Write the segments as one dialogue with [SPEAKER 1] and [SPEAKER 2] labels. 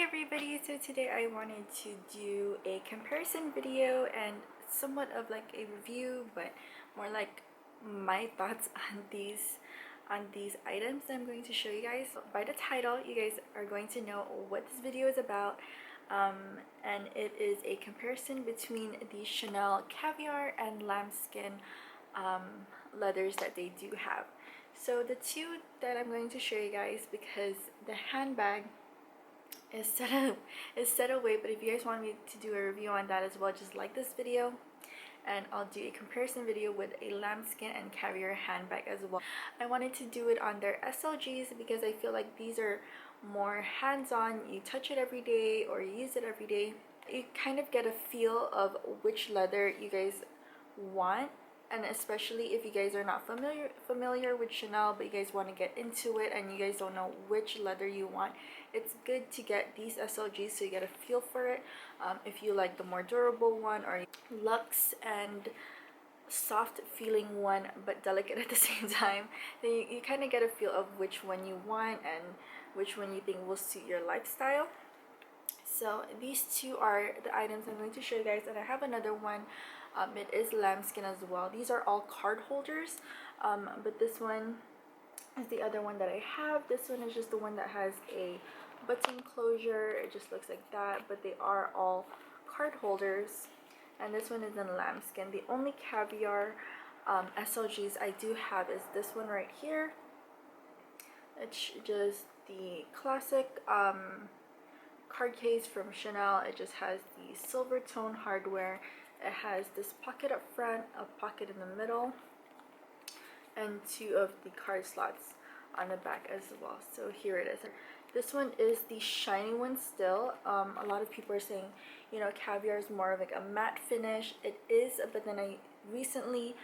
[SPEAKER 1] everybody, so today I wanted to do a comparison video and somewhat of like a review, but more like my thoughts on these items I'm going to show you guys. By the title, you guys are going to know what this video is about, and it is a comparison between the Chanel Caviar and Lambskin leathers that they do have. So the two that I'm going to show you guys, because the handbag is set away, but if you guys want me to do a review on that as well, just like this video and I'll do a comparison video with a Lambskin and Caviar handbag as well. I wanted to do it on their SLGs because I feel like these are more hands-on. You touch it every day or you use it every day. You kind of get a feel of which leather you guys want, and especially if you guys are not familiar with Chanel but you guys want to get into it and you guys don't know which leather you want, it's good to get these SLGs so you get a feel for it. If you like the more durable one or luxe and soft feeling one but delicate at the same time, then you kind of get a feel of which one you want and which one you think will suit your lifestyle. So these two are the items I'm going to show you guys, and I have another one. It is Lambskin as well. These are all card holders, but this one is the other one that I have. This one is just the one that has a button closure. It just looks like that, but they are all card holders, and this one is in Lambskin. The only Caviar SLGs I do have is this one right here. It's just the classic card case from Chanel. It just has the silver tone hardware. It has this pocket up front, a pocket in the middle, and two of the card slots on the back as well. So here it is. This one is the shiny one still. A lot of people are saying, you know, Caviar is more of like a matte finish. It is, but then I recently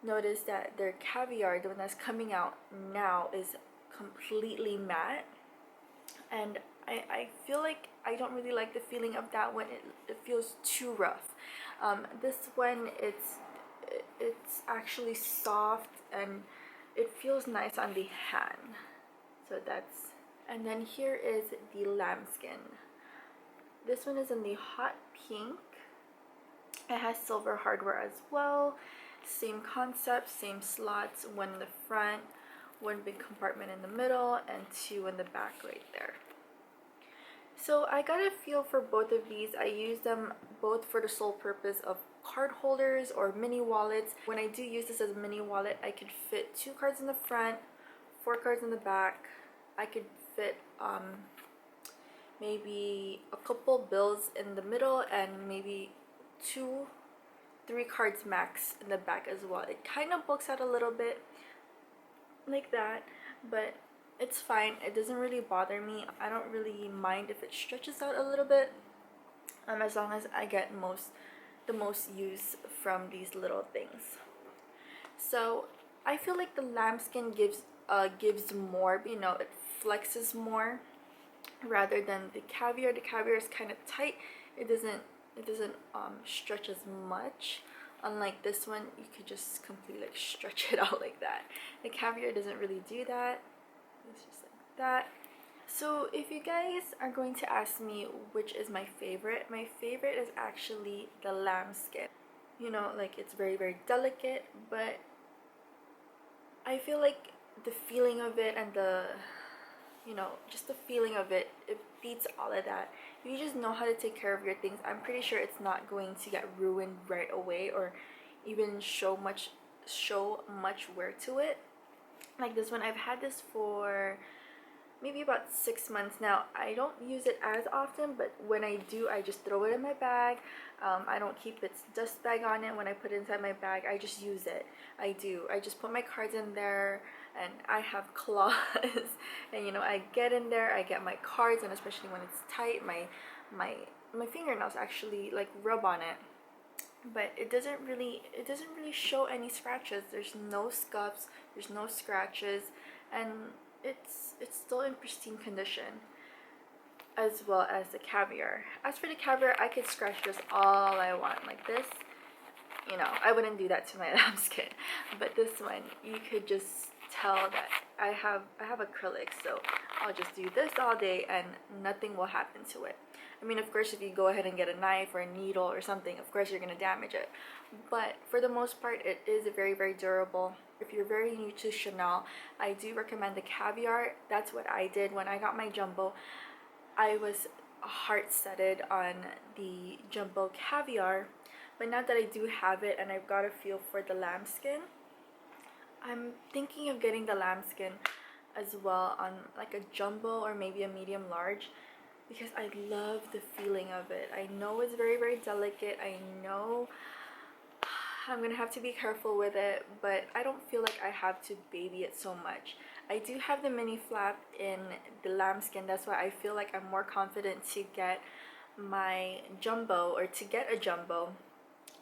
[SPEAKER 1] noticed that their Caviar, the one that's coming out now, is completely matte, and I feel like I don't really like the feeling of that one. It feels too rough. This one, it's actually soft and it feels nice on the hand. So that's, and then here is the Lambskin. This one is in the hot pink. It has silver hardware as well. Same concept, same slots, one in the front, one big compartment in the middle, and two in the back right there. So I got a feel for both of these. I use them both for the sole purpose of card holders or mini wallets. When I do use this as a mini wallet, I could fit 2 cards in the front, 4 cards in the back. I could fit maybe a couple bills in the middle and maybe 2-3 cards max in the back as well. It kind of bulks out a little bit like that, but it's fine. It doesn't really bother me. I don't really mind if it stretches out a little bit, as long as I get the most use from these little things. So I feel like the Lambskin gives more, you know, it flexes more rather than the Caviar. The Caviar is kind of tight. It doesn't stretch as much. Unlike this one, you could just completely like stretch it out like that. The Caviar doesn't really do that. It's just like that. So if you guys are going to ask me which is my favorite is actually the Lambskin. You know, like it's very, very delicate, but I feel like the feeling of it and the, you know, just the feeling of it, it beats all of that. If you just know how to take care of your things, I'm pretty sure it's not going to get ruined right away or even show much wear to it. Like this one, I've had this for maybe about 6 months now. I don't use it as often, but when I do, I just throw it in my bag. I don't keep its dust bag on it. When I put it inside my bag, I just use it. I just put my cards in there, and I have claws and you know, I get in there, I get my cards, and especially when it's tight, my fingernails actually like rub on it, but it doesn't really show any scratches. There's no scuffs, there's no scratches, and it's still in pristine condition, as well as the Caviar. As for the Caviar, I could scratch this all I want like this. You know, I wouldn't do that to my Lambskin, but this one, you could just tell that I have acrylics, so I'll just do this all day and nothing will happen to it. I mean, of course, if you go ahead and get a knife or a needle or something, of course you're gonna damage it, but for the most part it is very, very durable. If you're very new to Chanel, I do recommend the caviar. That's what I did when I got my jumbo. I was heart-setted on the jumbo caviar, but now that I do have it and I've got a feel for the lambskin, I'm thinking of getting the lambskin as well on like a jumbo or maybe a medium large, because I love the feeling of it. I know it's very, very delicate. I know I'm gonna have to be careful with it, but I don't feel like I have to baby it so much. I do have the mini flap in the lambskin. That's why I feel like I'm more confident to get my jumbo, or to get a jumbo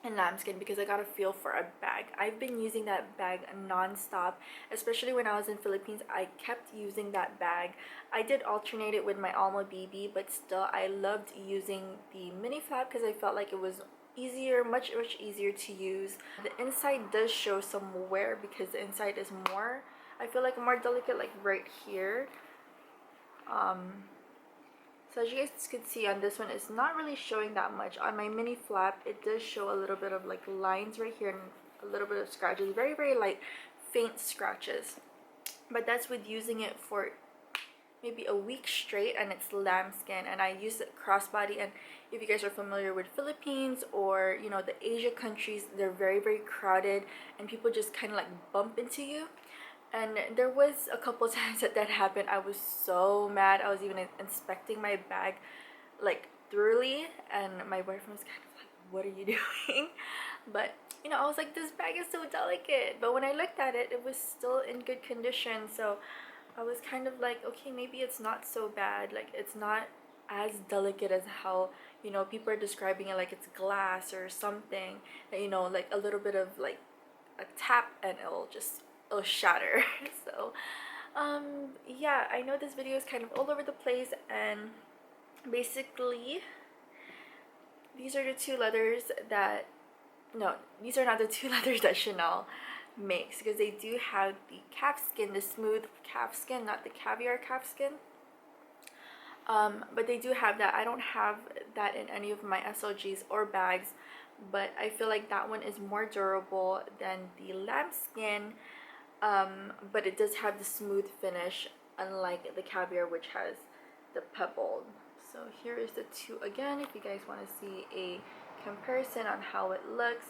[SPEAKER 1] in lambskin, because I got a feel for a bag. I've been using that bag non-stop, especially when I was in Philippines. I kept using that bag. I did alternate it with my Alma BB, but still I loved using the mini flap because I felt like it was easier, much easier to use. The inside does show some wear because the inside is more, I feel like, more delicate, like right here. So as you guys could see on this one, it's not really showing that much. On my mini flap, it does show a little bit of like lines right here and a little bit of scratches, very, very light, faint scratches. But that's with using it for maybe a week straight, and it's lambskin, and I use it crossbody. And if you guys are familiar with Philippines or, you know, the Asia countries, they're very, very crowded and people just kind of like bump into you. And there was a couple times that happened. I was so mad. I was even inspecting my bag like thoroughly, and my boyfriend was kind of like, what are you doing? But you know, I was like, this bag is so delicate. But when I looked at it, it was still in good condition. So I was kind of like, okay, maybe it's not so bad. Like, it's not as delicate as how, you know, people are describing it, like it's glass or something, you know, like a little bit of like a tap and it'll shatter. So yeah, I know this video is kind of all over the place, and basically these are the two leathers that, no, these are not the two leathers that Chanel makes, because they do have the calfskin, the smooth calfskin, not the caviar calfskin. But they do have that. I don't have that in any of my SLGs or bags, but I feel like that one is more durable than the lambskin. But it does have the smooth finish, unlike the caviar, which has the pebbled. So here is the two again, if you guys want to see a comparison on how it looks.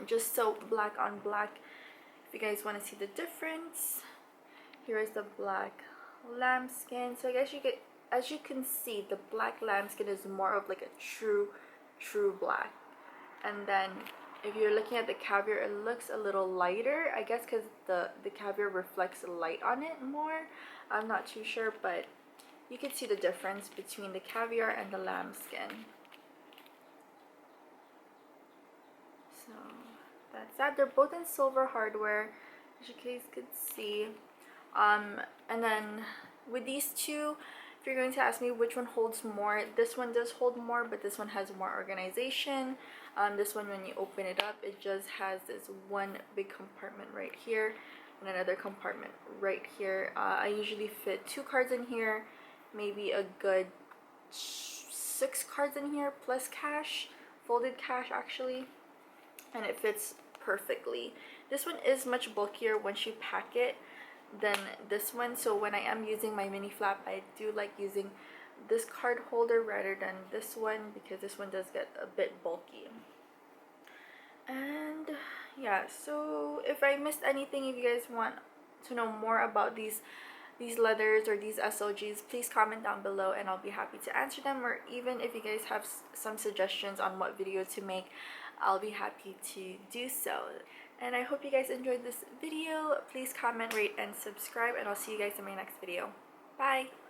[SPEAKER 1] Just so black on black, if you guys want to see the difference. Here is the black lambskin. So I guess as you can see, the black lambskin is more of like a true black. And then if you're looking at the caviar, it looks a little lighter, I guess because the caviar reflects light on it more. I'm not too sure, but you can see the difference between the caviar and the lambskin. So that's that. They're both in silver hardware, as you guys could see. And then with these two, if you're going to ask me which one holds more, this one does hold more, but this one has more organization. This one, when you open it up, it just has this one big compartment right here and another compartment right here. I usually fit 2 cards in here, maybe a good 6 cards in here plus cash, folded cash actually, and it fits perfectly. This one is much bulkier once you pack it than this one, so when I am using my mini flap, I do like using this card holder rather than this one, because this one does get a bit bulky. And yeah, so if I missed anything, if you guys want to know more about these leathers or these SLGs, please comment down below and I'll be happy to answer them. Or even if you guys have some suggestions on what video to make, I'll be happy to do so. And I hope you guys enjoyed this video. Please comment, rate, and subscribe, and I'll see you guys in my next video. Bye!